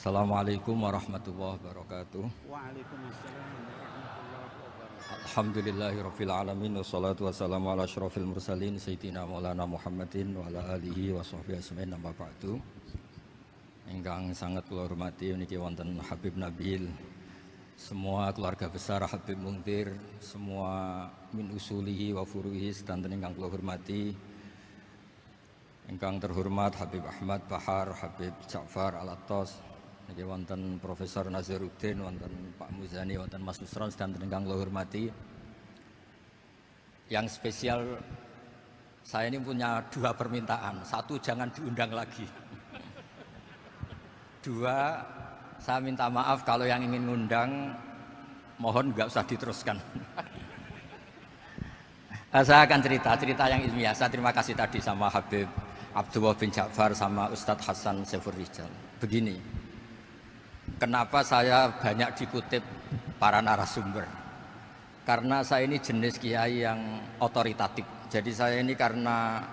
Assalamualaikum warahmatullahi wabarakatuh. Waalaikumsalam warahmatullahi wabarakatuh. Alhamdulillahirabbil alamin wassalatu wassalamu ala asyrofil mursalin sayyidina Maulana Muhammadin wa ala alihi wa sahbihi ajmain amma ba'du. Ingkang sangat kula hormati niki wonten Habib Nabil, semua keluarga besar Habib Mungtir, semua min usulihi wa furuhi sedanten ingkang kula hormati. Ingkang terhormat Habib Ahmad Bahar, Habib Ja'far Al-Attas, niki wonten Profesor Nazaruddin, wonten Pak Muzani, wonten Mas Nusron sedanten ingkang kula hormati. Yang spesial, saya ini punya dua permintaan. Satu, jangan diundang lagi. Dua, saya minta maaf kalau yang ingin ngundang, mohon nggak usah diteruskan. Saya akan cerita yang ilmiah. Saya terima kasih tadi sama Habib Abdullah bin Ja'far sama Ustadz Hasan Saifur Rijal. Begini, kenapa saya banyak dikutip para narasumber? Karena saya ini jenis kiai yang otoritatif. Jadi saya ini karena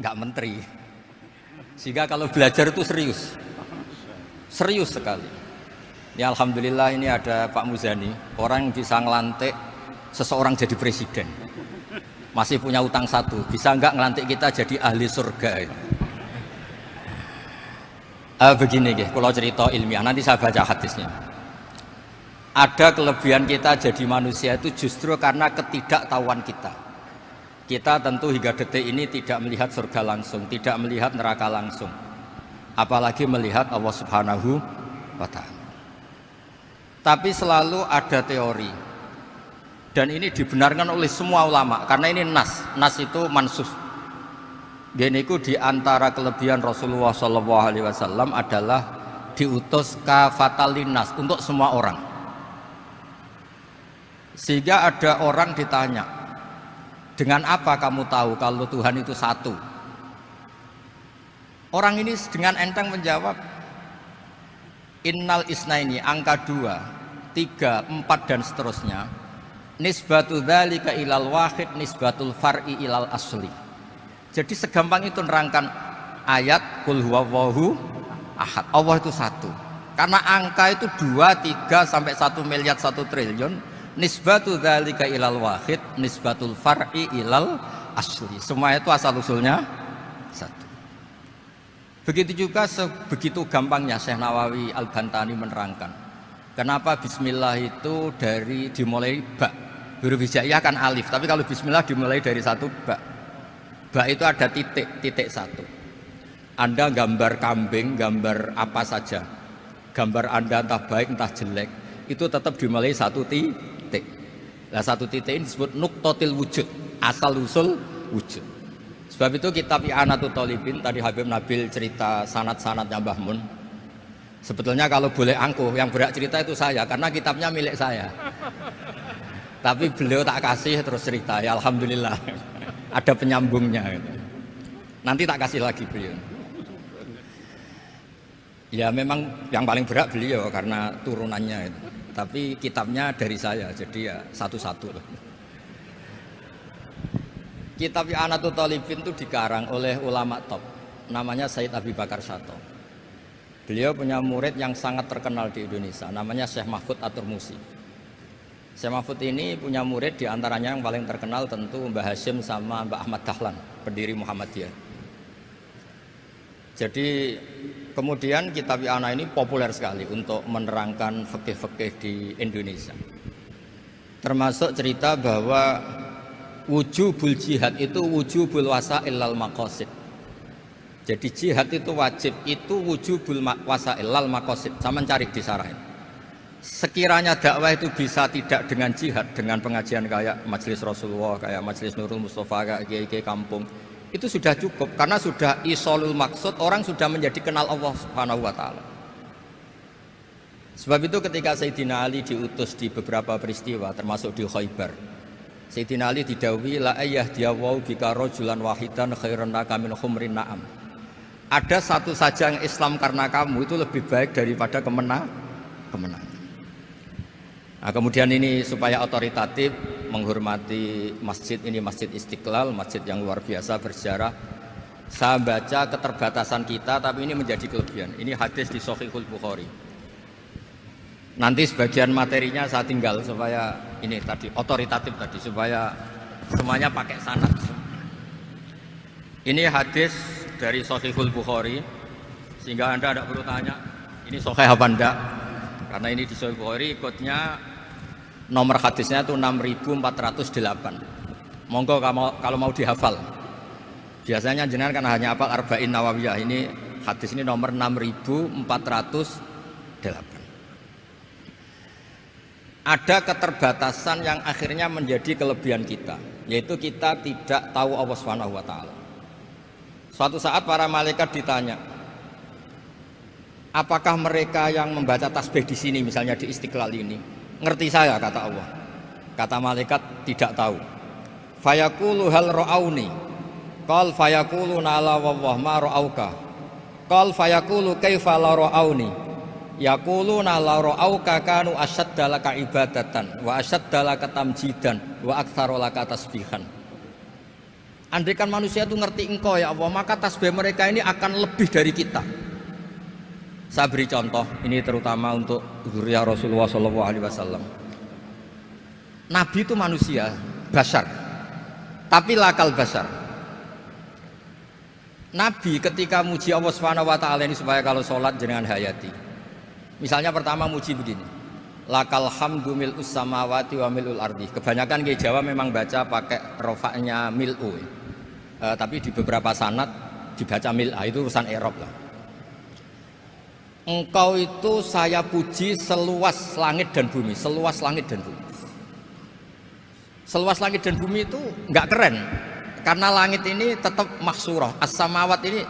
nggak menteri, sehingga kalau belajar itu serius sekali. Ya alhamdulillah ini ada Pak Muzani, orang yang bisa ngelantik seseorang jadi presiden. Masih punya utang satu, bisa nggak ngelantik kita jadi ahli surga? Begini kalau cerita ilmiah, nanti saya baca hadisnya. Ada kelebihan kita jadi manusia itu justru karena ketidaktahuan kita. Kita tentu hingga detik ini tidak melihat surga langsung, tidak melihat neraka langsung, apalagi melihat Allah Subhanahu wa Ta'ala. Tapi selalu ada teori, dan ini dibenarkan oleh semua ulama karena ini nas itu mansus. Geniku di antara kelebihan Rasulullah SAW adalah diutus kafatan linnas, untuk semua orang. Sehingga ada orang ditanya, dengan apa kamu tahu kalau Tuhan itu satu? Orang ini dengan enteng menjawab, innal isnaini, angka 2, 3, 4 dan seterusnya. Nisbatu dzalika ilal wahid nisbatul far'i ilal asli. Jadi segampang itu nerangkan ayat qul huwallahu ahad. Allah itu satu. Karena angka itu 2, 3 sampai 1 miliar 1 triliun. Nisbatu dzalika ilal wahid nisbatul far'i ilal asli. Semua itu asal usulnya satu. Begitu juga begitu gampangnya Syekh Nawawi Al-Bantani menerangkan. Kenapa bismillah itu dimulai ba. Huruf hijaiyah kan alif, tapi kalau bismillah dimulai dari satu ba. Ba itu ada titik satu. Anda gambar kambing, gambar apa saja, gambar Anda entah baik entah jelek, itu tetap dimulai satu titik. Nah satu titik ini disebut nuqtatil wujud, asal usul wujud. Sebab itu kitab I'anatul Thalibin, tadi Habib Nabil cerita sanad-sanadnya Mbah Mun. Sebetulnya kalau boleh angkuh, yang berhak cerita itu saya, karena kitabnya milik saya. Tapi beliau tak kasih terus cerita, ya alhamdulillah ada penyambungnya. Nanti tak kasih lagi beliau. Ya memang yang paling berat beliau karena turunannya itu. Tapi kitabnya dari saya, jadi ya satu-satu. Kitab I'anatul Thalibin itu dikarang oleh ulama top, namanya Sayyid Abi Bakar Syato. Beliau punya murid yang sangat terkenal di Indonesia, namanya Syekh Mahfud At-Turmusi. Syekh Mahfud ini punya murid, diantaranya yang paling terkenal tentu Mbah Hashim sama Mbah Ahmad Dahlan, pendiri Muhammadiyah. Jadi kemudian kitab I'anah ini populer sekali untuk menerangkan fikih-fikih di Indonesia. Termasuk cerita bahwa wujubul jihad itu wujubul wasail lal maqasid. Jadi jihad itu wajib, itu wujubul wasail lal maqasid. Sama cari di syarah. Sekiranya dakwah itu bisa tidak dengan jihad, dengan pengajian kayak Majelis Rasulullah, kayak Majelis Nurul Mustafa, kayak kiai-kiai kampung, itu sudah cukup karena sudah isolul maksud, orang sudah menjadi kenal Allah Subhanahu wa Ta'ala. Sebab itu ketika Sayyidina Ali diutus di beberapa peristiwa termasuk di Khaybar, Sayyidina Ali didhawuhi la ayyahdiyawu bika rajulan wahidan khairan laka min humrin na'am. Ada satu saja yang Islam karena kamu itu lebih baik daripada kemenangan. Nah, kemudian ini supaya otoritatif menghormati masjid ini, Masjid Istiqlal, masjid yang luar biasa bersejarah. Saya baca keterbatasan kita, tapi ini menjadi kelebihan. Ini hadis di Shahihul Bukhari. Nanti sebagian materinya saya tinggal supaya ini tadi otoritatif tadi, supaya semuanya pakai sanad. Ini hadis dari Shahihul Bukhari, sehingga Anda tidak perlu tanya ini sahih apa enggak, karena ini di Shahihul Bukhari ikutnya nomor hadisnya itu 6408. Monggo kalau mau dihafal. Biasanya jenengan kan hanya apa Arba'in Nawawiyah. Ini hadis ini nomor 6408. Ada keterbatasan yang akhirnya menjadi kelebihan kita, yaitu kita tidak tahu Allah Subhanahu wa taala. Suatu saat para malaikat ditanya, apakah mereka yang membaca tasbih di sini misalnya di Istiqlal ini ngerti saya, kata Allah. Kata malaikat tidak tahu. Fayaqulu hal ra'auni. Qal fayaquluna la wallah ma ra'auka. Qal fayaqulu kaifa la ra'auni. Yaquluna la ra'auka kanu asyadda laka ibadatan wa asyadda laka tamjidan wa aktsara laka tasbihan. Andaikan manusia itu ngerti engkau ya Allah, maka tasbih mereka ini akan lebih dari kita. Saya beri contoh, ini terutama untuk zuriyah Rasulullah SAW. Nabi itu manusia, bashar, tapi lakal bashar. Nabi ketika muji Allah Subhanahu wa taala ini supaya kalau sholat jenengan hayati. Misalnya pertama muji begini. Lakal hamdu mil'us samawati wa mil'ul ardi. Kebanyakan di Jawa memang baca pakai rofaknya mil'u. Tapi di beberapa sanad dibaca mil'a, itu urusan i'rab lah. Engkau itu saya puji seluas langit dan bumi, seluas langit dan bumi. Seluas langit dan bumi itu enggak keren. Karena langit ini tetap mahsurah, as-samawat ini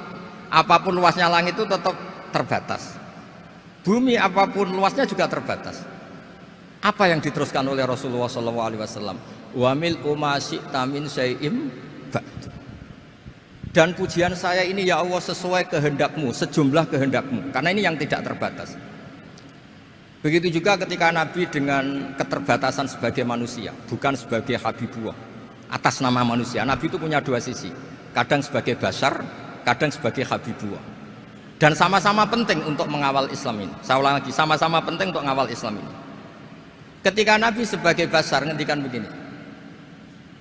apapun luasnya langit itu tetap terbatas. Bumi apapun luasnya juga terbatas. Apa yang diteruskan oleh Rasulullah SAW? Wa mil'u ma syi'ta min syai'im ba'd. Dan pujian saya ini ya Allah sesuai kehendakmu, sejumlah kehendakmu. Karena ini yang tidak terbatas. Begitu juga ketika Nabi dengan keterbatasan sebagai manusia, bukan sebagai Habibullah. Atas nama manusia, Nabi itu punya dua sisi, kadang sebagai bashar, kadang sebagai Habibullah, dan sama-sama penting untuk mengawal Islam ini. Saya ulang lagi, sama-sama penting untuk mengawal Islam ini. Ketika Nabi sebagai bashar ngendikan begini,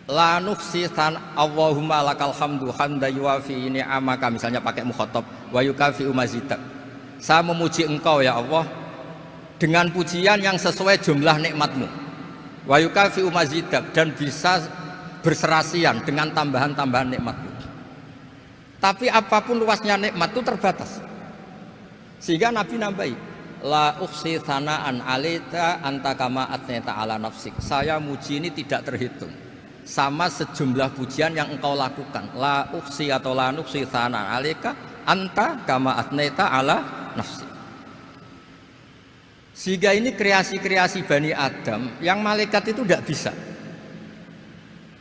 la nuhsi Allahumma lakal hamdu hamda yuwafi ni'amaka, misalnya pakai mukhatab, wa yukafi umazidak. Saya memuji engkau ya Allah dengan pujian yang sesuai jumlah nikmatmu, wa yukafi umazidak, dan bisa berserasian dengan tambahan-tambahan nikmatmu. Tapi apapun luasnya nikmat itu terbatas. Sehingga Nabi nambahi, la ukhsi thana'an alaika anta kama atneta ala nafsik. Saya muji ini tidak terhitung, sama sejumlah pujian yang engkau lakukan. La ukhsi atau la nukhsi thana'an alaika anta kama atneta ala nafsik. Sehingga ini kreasi-kreasi Bani Adam yang malaikat itu tidak bisa.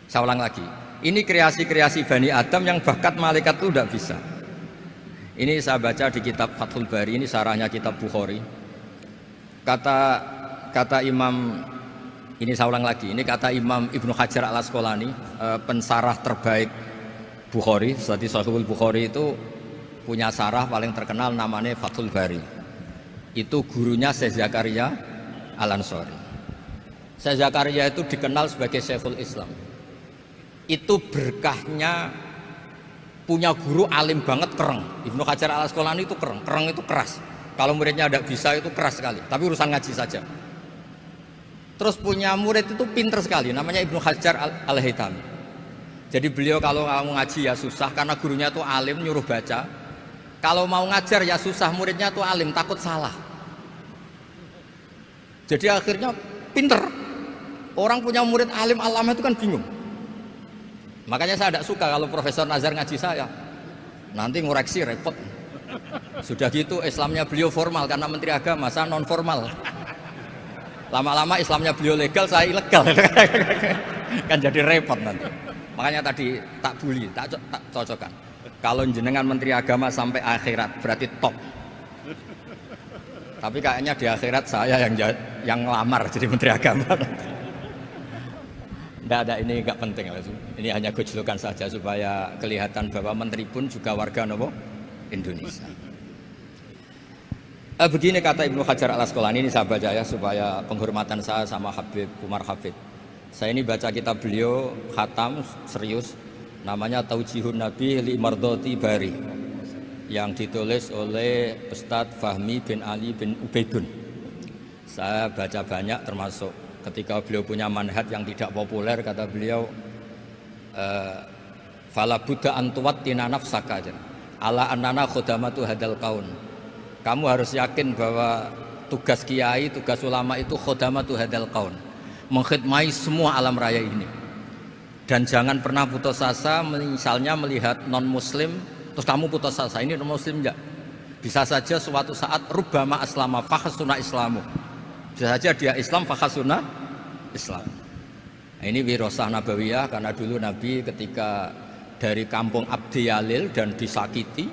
Saya ulang lagi, ini kreasi-kreasi Bani Adam yang bakat malaikat itu tidak bisa. Ini saya baca di kitab Fathul Bari, ini sarahnya kitab Bukhari. Kata Imam, ini saya ulang lagi, ini kata Imam Ibnu Hajar al-Asqalani, pensarah terbaik Bukhari. Seperti Shahihul Bukhari itu punya sarah paling terkenal namanya Fathul Bari. Itu gurunya Syekh Zakaria Al-Ansari. Syekh Zakaria itu dikenal sebagai Syekhul Islam. Itu berkahnya punya guru alim banget, kereng. Ibnu Hajar al-Asqalani itu kereng itu keras. Kalau muridnya tidak bisa itu keras sekali, tapi urusan ngaji saja. Terus punya murid itu pinter sekali, namanya Ibnu Hajar al-Haytami. Jadi beliau kalau mau ngaji ya susah, karena gurunya itu alim, nyuruh baca. Kalau mau ngajar ya susah, muridnya itu alim, takut salah. Jadi akhirnya pinter. Orang punya murid alim alama itu kan bingung. Makanya saya tidak suka kalau Profesor Nazar ngaji saya, nanti ngoreksi repot. Sudah gitu Islamnya beliau formal karena Menteri Agama, saya non formal. Lama-lama Islamnya beliau legal, saya ilegal. Kan jadi repot nanti. Makanya tadi tak bully, tak cocokkan. Kalau jenengan Menteri Agama sampai akhirat berarti top. Tapi kayaknya di akhirat saya yang ngelamar jadi Menteri Agama. Tidak, ini enggak penting. Ini hanya gojlokan saja supaya kelihatan bahwa menteri pun juga warga nopo Indonesia. Begini kata Ibnu Hajar Al Asqalani, ini saya baca ya supaya penghormatan saya sama Habib Umar Hafid. Saya ini baca kitab beliau khatam serius, namanya Taujihun Nabi li Mardhati Bari, yang ditulis oleh Ustadz Fahmi bin Ali bin Ubaidun. Saya baca banyak, termasuk ketika beliau punya manhaj yang tidak populer, kata beliau fala buddha antuwattina nafsaka ala annana khudamatu hadal kaun. Kamu harus yakin bahwa tugas kiai, tugas ulama itu khudamatu hadal kaun, mengkhidmati semua alam raya ini. Dan jangan pernah putus asa, misalnya melihat non muslim terus kamu putus asa, ini non muslim enggak. Bisa saja suatu saat rubbama aslama fakhasuna islamu, bisa saja dia Islam fakhasuna Islam. Nah, ini wirasah nabawiyah, karena dulu Nabi ketika dari kampung Abdi Yalil dan disakiti,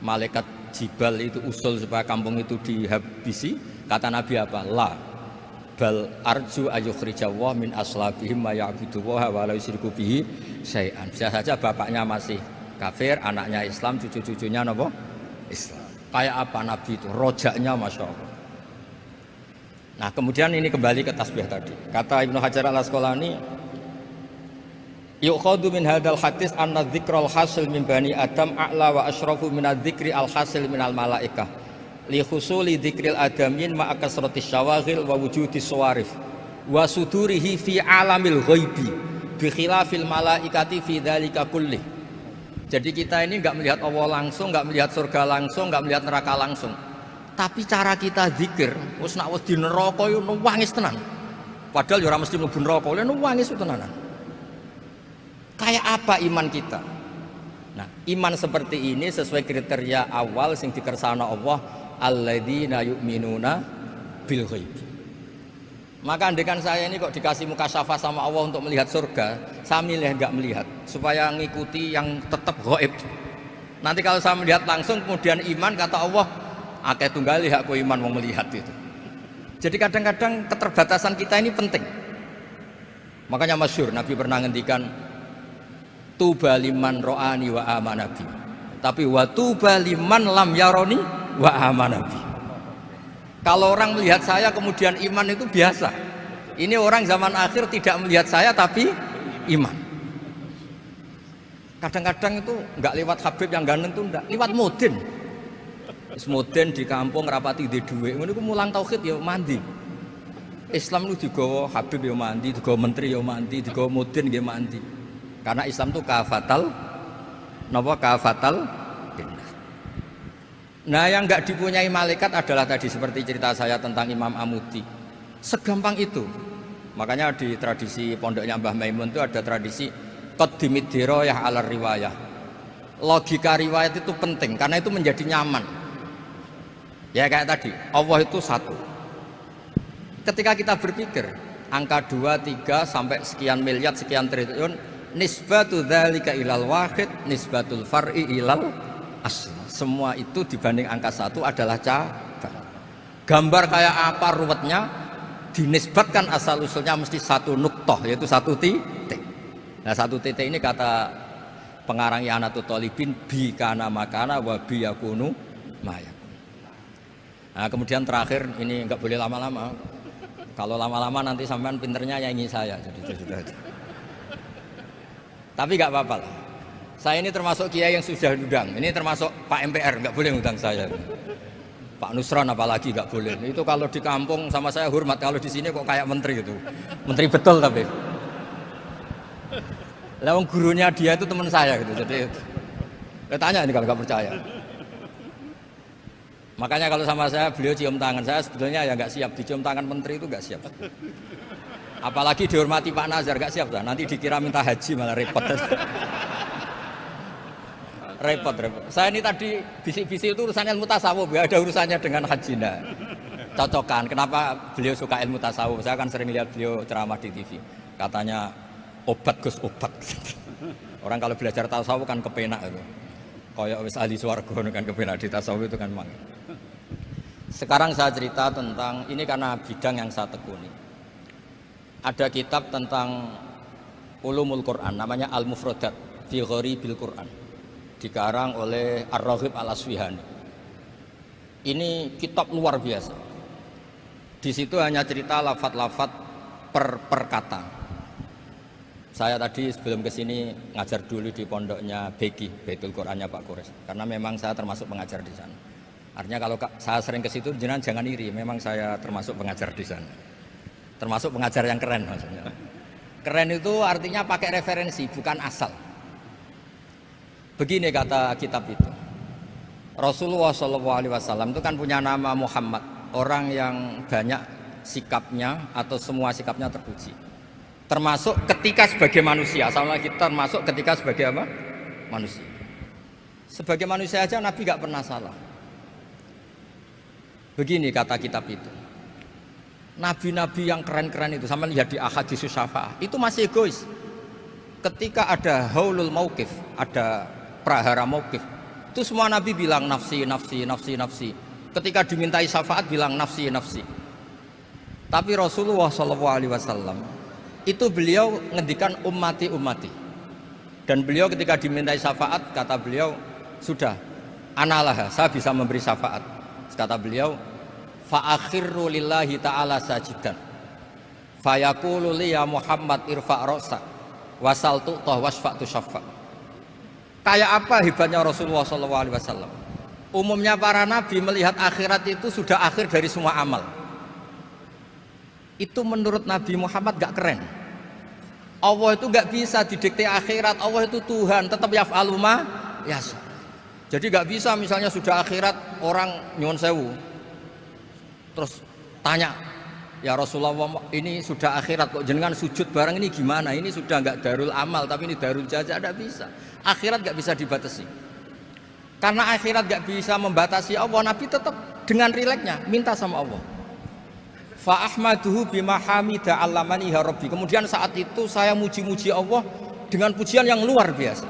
malaikat Jibal itu usul supaya kampung itu dihabisi, kata Nabi apa? La bal arju ayukhrijawah min aslabihim ma ya'buduwaha wa la yusyriku bihi syai'an. Bisa saja bapaknya masih kafir, anaknya Islam, cucu-cucunya napa? Islam. Kayak apa Nabi itu? Rojaknya Masya Allah. Nah kemudian ini kembali ke tasbih tadi. Kata Ibnu Hajar Al Asqalani, yukhadu min hadal hadis anna dzikral hasil min bani Adam a'la wa asyrafu min adzikri al hasil min al malaikah li husuli dzikril adamin ma akasratis syawaghil wa wujudis sawarif wa sudurihi fi alamil ghaibi bi khilafil malaikati fi dzalika kullih. Jadi kita ini enggak melihat Allah langsung, enggak melihat surga langsung, enggak melihat neraka langsung. Tapi cara kita zikir, wis nak wis di neraka yo nuwangis tenan. Padahal yo ora mesti mlebu neraka, lha nuwangis tenanan. Kayak apa iman kita? Nah, iman seperti ini sesuai kriteria awal sing dikersana Allah, alladzina yu'minuna bil ghaib. Maka andekan saya ini kok dikasih mukasyafah sama Allah untuk melihat surga, saya milih enggak melihat supaya ngikuti yang tetap ghaib. Nanti kalau saya melihat langsung kemudian iman, kata Allah, akeh tunggali aku iman mau melihat itu. Jadi kadang-kadang keterbatasan kita ini penting. Makanya masyhur Nabi pernah ngendikan tuba liman ro'ani wa amanabi, tapi wa tuba liman lam yaroni wa amanabi. Kalau orang melihat saya kemudian iman itu biasa. Ini orang zaman akhir tidak melihat saya tapi iman. Kadang-kadang itu enggak lewat Habib yang ganteng itu enggak, lewat Mudin. Mudin di kampung rapati di duit, ini mulang tauhid ya mandi. Islam itu digawa Habib ya mandi, digawa menteri ya mandi, digawa Mudin ya mandi. Karena Islam itu kafatal, napa kafatal. Nah yang enggak dipunyai malaikat adalah tadi seperti cerita saya tentang Imam Amudi. Segampang itu. Makanya di tradisi pondoknya Mbah Maimun itu ada tradisi qaddimid dirayah ala riwayah. Logika riwayat itu penting karena itu menjadi nyaman. Ya kayak tadi, Allah itu satu. Ketika kita berpikir angka 2, 3 sampai sekian miliar, sekian triliun, nisbatu dzalika ilal wahid, nisbatul far'i ilal asli. Semua itu dibanding angka 1 adalah cabang. Gambar kayak apa ruwetnya, dinisbatkan asal usulnya mesti satu nuktoh, yaitu satu titik. Nah satu titik ini kata pengarang I'anatul Thalibin, bi kana makana wa bi yakunu maya. Nah kemudian terakhir ini enggak boleh lama-lama. Kalau lama-lama nanti sampean pinternya nyanyi saya. Jadi sudah. Tapi enggak apa-apa lah. Saya ini termasuk kiai yang sudah diundang. Ini termasuk Pak MPR, enggak boleh ngundang saya. Pak Nusron apalagi enggak boleh. Itu kalau di kampung sama saya hormat, kalau di sini kok kayak menteri gitu. Menteri betul tapi. Lah gurunya dia itu teman saya gitu. Jadi tanya ini kalau enggak percaya. Makanya kalau sama saya beliau cium tangan, saya sebetulnya ya nggak siap dicium tangan menteri itu nggak siap. Apalagi dihormati Pak Nazar nggak siap lah. Nanti dikira minta haji malah repot. repot. Saya ini tadi bisik-bisik itu urusan ilmu tasawuf, nggak ada urusannya dengan haji. Nah, cocokan. Kenapa beliau suka ilmu tasawuf? Saya kan sering lihat beliau ceramah di TV. Katanya obat Gus obat. Orang kalau belajar tasawuf kan kepenak itu. Kayak wis ahli swarga kan kepenak di tasawuf itu kan memang. Sekarang saya cerita tentang ini karena bidang yang saya tekuni. Ada kitab tentang Ulumul Quran, namanya Al-Mufradat fi Gharibil Quran, dikarang oleh Ar-Raghib Al-Asfihani. Ini kitab luar biasa. Di situ hanya cerita lafat-lafat per kata. Saya tadi sebelum kesini ngajar dulu di pondoknya Beki, Baitul Qurannya Pak Kures, karena memang saya termasuk pengajar di sana. Artinya kalau saya sering ke situ, jangan iri, memang saya termasuk pengajar di sana. Termasuk pengajar yang keren maksudnya. Keren itu artinya pakai referensi, bukan asal. Begini kata kitab itu. Rasulullah SAW itu kan punya nama Muhammad, orang yang banyak sikapnya atau semua sikapnya terpuji. Termasuk ketika sebagai manusia, sama kita termasuk ketika sebagai apa? Manusia. Sebagai manusia aja Nabi gak pernah salah. Begini kata kitab itu. Nabi-nabi yang keren-keren itu, sama lihat di Ahaditsus Syafa'ah, itu masih egois. Ketika ada haulul mauqif, ada prahara mauqif, itu semua Nabi bilang nafsi, nafsi, nafsi, nafsi. Ketika dimintai syafaat bilang nafsi, nafsi. Tapi Rasulullah SAW itu beliau ngendikan ummati, ummati. Dan beliau ketika dimintai syafaat, kata beliau, sudah, analah, saya bisa memberi syafaat. Kata beliau, fa'akhirru lillahi ta'ala sajidan fayaqulu li ya Muhammad irfa' ra'sak wasaltu toh wasfa'tu syafa'. Kayak apa hebatnya Rasulullah SAW? Umumnya para nabi melihat akhirat itu sudah akhir dari semua amal. Itu menurut Nabi Muhammad gak keren. Allah itu gak bisa didikte akhirat. Allah itu Tuhan, tetap yaf'alu ma yasha. Jadi gak bisa misalnya sudah akhirat orang nyuwun sewu terus tanya, ya Rasulullah ini sudah akhirat kok jenengan sujud bareng ini gimana? Ini sudah gak darul amal tapi ini darul jaza. Gak bisa. Akhirat gak bisa dibatasi. Karena akhirat gak bisa membatasi Allah, Nabi tetap dengan rileksnya minta sama Allah. Fa ahmaduhu bima hamida 'allamani ya rabbi. Kemudian saat itu saya muji-muji Allah dengan pujian yang luar biasa.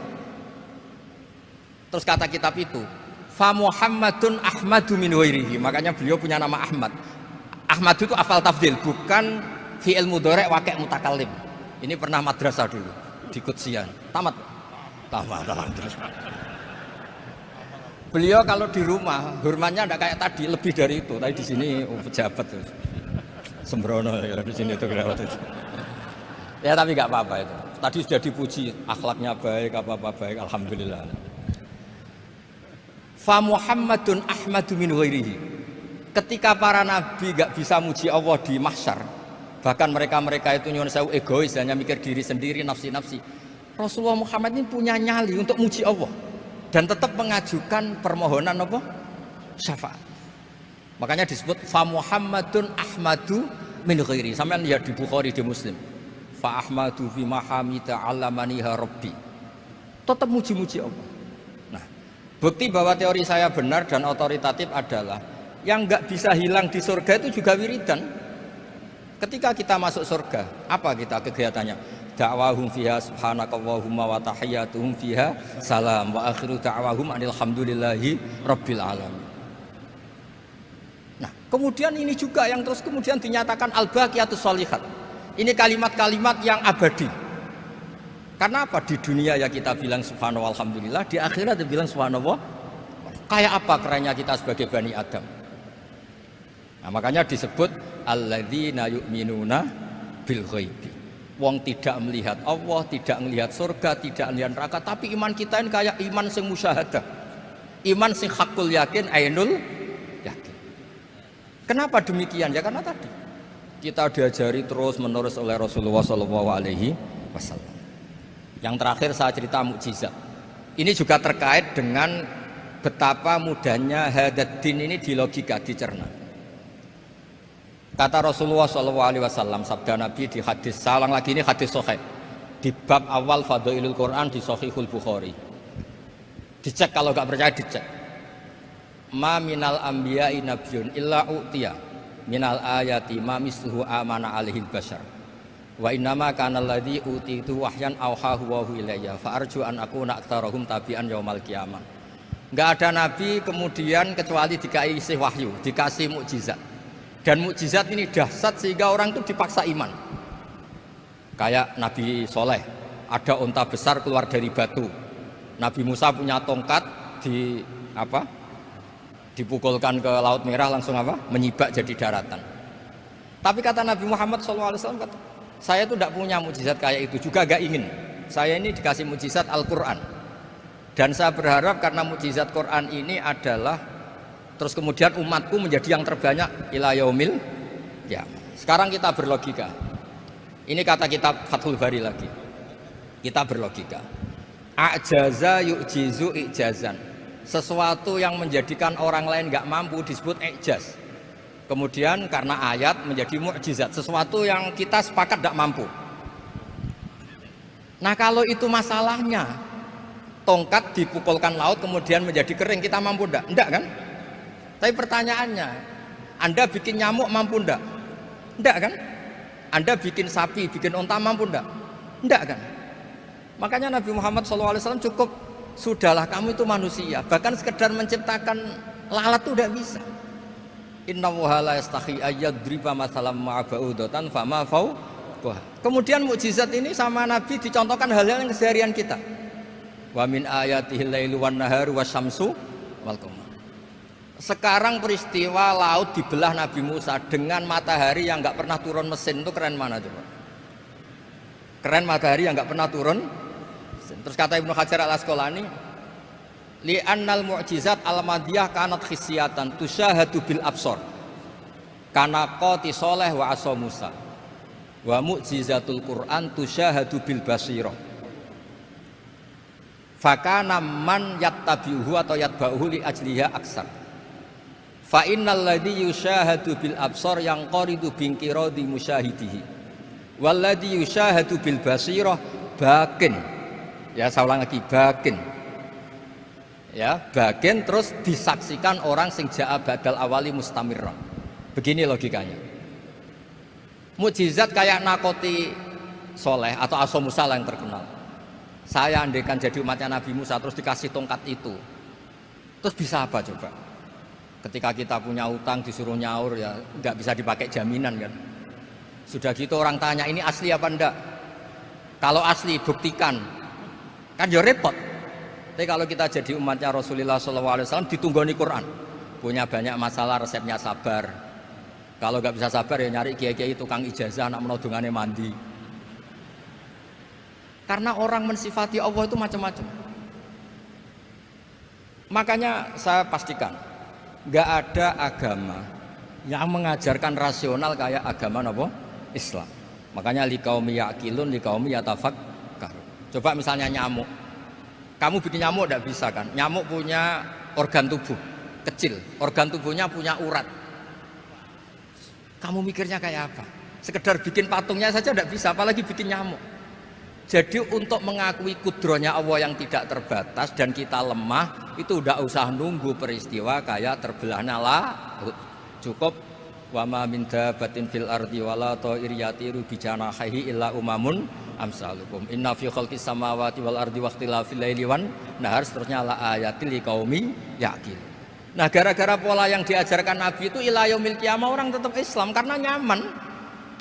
Terus kata kitab itu, fa Muhammadun ahmadu min ghairihi. Makanya beliau punya nama Ahmad. Ahmad itu afal tafdil, bukan fi'il mudhari' waqi' mutakallim. Ini pernah madrasah dulu di Kutsian. Tamat. Beliau kalau di rumah hormatnya enggak kayak tadi, lebih dari itu. Tadi di sini pejabat tuh. Sembrono ya di sini itu kelewat itu. Ya tapi enggak apa-apa itu. Tadi sudah dipuji, akhlaknya baik, apa-apa baik, alhamdulillah. Fa Muhammadun ahmadu min ghairihi. Ketika para nabi enggak bisa muji Allah di mahsyar, bahkan mereka itu nyuwun sewu egois, hanya mikir diri sendiri, nafsi-nafsi. Rasulullah Muhammad ini punya nyali untuk muji Allah dan tetap mengajukan permohonan apa? Syafaat. Makanya disebut fa Muhammadun ahmadu min ghairi. Sampeyan lihat di Bukhari, di Muslim. Fa ahmadu fi mahamida 'allamani rabbi. Tetap muji-muji Allah. Nah, bukti bahwa teori saya benar dan otoritatif adalah yang enggak bisa hilang di surga itu juga wiridan. Ketika kita masuk surga, apa kita kegiatannya? Da'wahum fiha subhanakallahumma wa tahiyyatuhum fiha salam wa akhiru da'wahum alhamdulillahi rabbil alamin. Nah, kemudian ini juga yang terus kemudian dinyatakan al-baqiyatus sholihat. Ini kalimat-kalimat yang abadi. Karena apa? Di dunia ya kita bilang subhanallah alhamdulillah, di akhirat dia bilang subhanallah. Kayak apa kerennya kita sebagai Bani Adam? Nah, makanya disebut alladzina yu'minuna bil ghaibi. Wong tidak melihat Allah, tidak melihat surga, tidak melihat neraka, tapi iman kita ini kayak iman sing musyahadah. Iman sing hakul yakin, ainul yakin. Kenapa demikian? Ya karena tadi kita diajari terus menerus oleh Rasulullah SAW. Yang terakhir saya cerita mukjizat. Ini juga terkait dengan betapa mudahnya hadaddin ini di logika, dicerna. Kata Rasulullah SAW, sabda Nabi di hadis, salang lagi ini hadis sahih di bab awal Fadailul Quran di Sahihul Bukhari. Dicek, kalau nggak percaya dicek. Ma minal anbiya'i nabiyyun illa u'tiya minal ayati ma misluhu amana alaihi bashar. Wa innama kana alladhi utitu wahyan auhahu wa ilayya fa arju an akuna aktsarahum tabi'an yaumal qiyamah. Enggak ada nabi kemudian kecuali dikasih wahyu, dikasih mukjizat. Dan mukjizat ini dahsyat sehingga orang itu dipaksa iman. Kayak Nabi Soleh ada unta besar keluar dari batu. Nabi Musa punya tongkat dipukulkan ke Laut Merah langsung menyibak jadi daratan. Tapi kata Nabi Muhammad SAW, saya itu tidak punya mukjizat kayak itu, juga gak ingin. Saya ini dikasih mukjizat Al-Quran, dan saya berharap karena mukjizat Quran ini adalah terus kemudian umatku menjadi yang terbanyak ila yaumil ya. Sekarang kita berlogika, ini kata kitab Fathul Bari lagi, kita berlogika, a'jaza yu'jizu i'jazan, sesuatu yang menjadikan orang lain gak mampu disebut i'jaz. Kemudian karena ayat menjadi mukjizat, sesuatu yang kita sepakat tidak mampu. Nah kalau itu masalahnya, tongkat dipukulkan laut kemudian menjadi kering, kita mampu enggak? Enggak kan? Tapi pertanyaannya, Anda bikin nyamuk mampu enggak? Enggak kan? Anda bikin sapi, bikin unta mampu enggak? Enggak kan? Makanya Nabi Muhammad SAW cukup, sudahlah kamu itu manusia, bahkan sekedar menciptakan lalat itu enggak bisa. Inna Allaha la yastahi ayyadriba mathalam ma'aba'udatan fama fawqaha. Kemudian mukjizat ini sama Nabi dicontohkan hal-hal yang keseharian kita. Wa min ayatihil lailu wan naharu wasyamsu wal qamar. Sekarang peristiwa laut dibelah Nabi Musa dengan matahari yang enggak pernah turun mesin, itu keren mana coba? Keren matahari yang enggak pernah turun mesin. Terus kata Ibnu Hajar Al-Asqalani, li'annal mu'jizat al-madiyah kanat khisyatan tusyahadu bil absor kana qati soleh wa asa Musa wa mu'jizatul Qur'an tusyahadu bil basirah fakana man yattabi'uhu atau yatba'uhu li ajliha aksar fa innal ladhi yusyahadu bil absor yang qaridu bingkiradi musyahidihi wal ladhi yusyahadu bil basirah bakin, ya saya ulang lagi, bakin, ya bagian terus disaksikan orang sing ja'a badal awali mustamirran. Begini logikanya, mukjizat kayak nakoti soleh atau aso Musa yang terkenal. Saya andaikan jadi umatnya Nabi Musa terus dikasih tongkat itu, terus bisa apa coba? Ketika kita punya utang disuruh nyaur, ya nggak bisa dipakai jaminan kan. Sudah gitu orang tanya ini asli apa enggak, kalau asli buktikan, kan ya repot. Tapi kalau kita jadi umatnya Rasulullah SAW ditunggoni Quran, punya banyak masalah resepnya sabar. Kalau nggak bisa sabar ya nyari kiai-kiai tukang ijazah, anak menodongannya mandi. Karena orang mensifati Allah itu macam-macam. Makanya saya pastikan nggak ada agama yang mengajarkan rasional kayak agama Islam. Makanya liqaumi yaqilun liqaumi yatafakkarun. Coba misalnya nyamuk. Kamu bikin nyamuk tidak bisa kan? Nyamuk punya organ tubuh kecil, organ tubuhnya punya urat. Kamu mikirnya kayak apa? Sekedar bikin patungnya saja tidak bisa, apalagi bikin nyamuk. Jadi untuk mengakui kudrohnya Allah yang tidak terbatas dan kita lemah, itu tidak usah nunggu peristiwa kayak terbelahnya laut. Cukup wa ma min dabbatin fil ardi wala ta'ir yatiru bi janahihi illa umamun amsalukum inna fi khalqis samawati wal ardi waqtilafil laili wan nahar, seterusnya la ayatil liqaumi yaqil. Nah gara-gara pola yang diajarkan Nabi itu ila yaumil qiyamah orang tetap Islam karena nyaman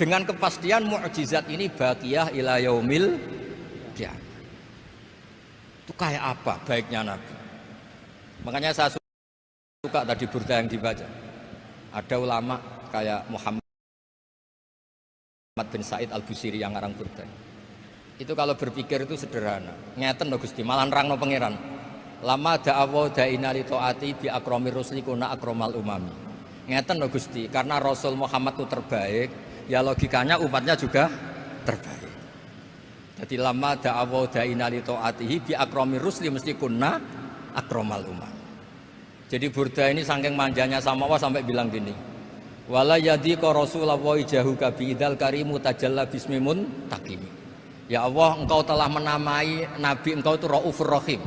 dengan kepastian mukjizat ini baqiyah ila yaumil qiyamah. Itu kayak apa baiknya Nabi. Makanya saya suka tadi burda yang dibaca. Ada ulama kayak Muhammad bin Said Al-Busiri yang ngarang burda. Itu kalau berpikir itu sederhana. Ngeten lho Gusti, malah nerangno pangeran. Lama da'awa da'ina li ta'ati bi akramir rusli kuna akramal umami. Ngeten lho Gusti, karena Rasul Muhammad itu terbaik, ya logikanya umatnya juga terbaik. Jadi lama da'awa da'ina li ta'atihi bi akramir rusli mesti kuna akramal umami. Jadi burda ini saking manjanya sama Allah sampai bilang gini. Wala yadhiqa Rasulullah jahuka bi idzal karimu tajalla bismimun takimi. Ya Allah, engkau telah menamai Nabi engkau itu Raufur Rahim,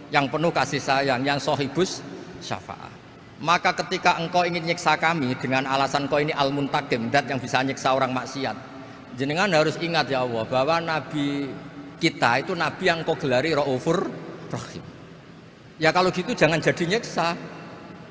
yang penuh kasih sayang, yang sohibus syafa'ah. Maka ketika engkau ingin nyiksa kami dengan alasan engkau ini al-muntakim, dat yang bisa nyiksa orang maksiat, jenengan harus ingat ya Allah bahwa Nabi kita itu Nabi yang engkau gelari Raufur Rahim. Ya kalau gitu jangan jadi nyiksa.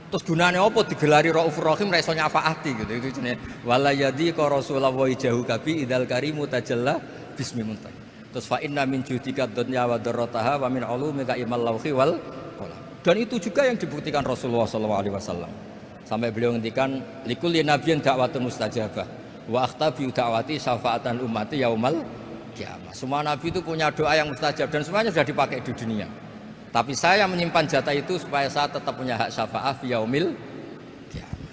Terus gunanya apa digelari Raufur Rahim ra iso nyafaati gitu. Itu jenenge wala yadhiqa Rasulullah jahuka bi idzal karimu tajalla bismi muntah. Terus fa inna min judika dunya wa darrataha wa min ulumika imal lauhi wal qalam. Dan itu juga yang dibuktikan Rasulullah SAW. Sampai beliau ngendikan likulli nabiyyin da'watun mustajabah wa akhtabi da'wati syafa'atan ummati yaumal qiyamah. Semua nabi itu punya doa yang mustajab dan semuanya sudah dipakai di dunia. Tapi saya menyimpan jatah itu supaya saya tetap punya hak syafaat fi yaumil qiyamah.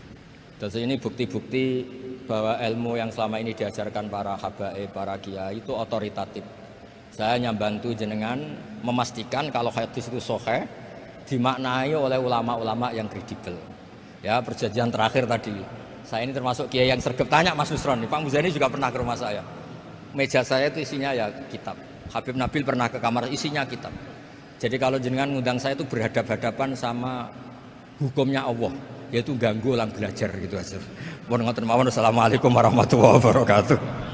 Terus ini bukti-bukti bahwa ilmu yang selama ini diajarkan para habaib, para kiai itu otoritatif. Saya hanya bantu jenengan memastikan kalau hadis itu sahih dimaknai oleh ulama-ulama yang kredibel. Ya, perjanjian terakhir tadi. Saya ini termasuk kiai yang sregep, tanya Mas Nusron, Pak Muzani juga pernah ke rumah saya. Meja saya itu isinya ya kitab. Habib Nabil pernah ke kamar, isinya kitab. Jadi kalau jenengan ngundang saya itu berhadap-hadapan sama hukumnya Allah, yaitu ganggu orang belajar gitu aja. Mohon ngoten mawon. Assalamualaikum warahmatullahi wabarakatuh.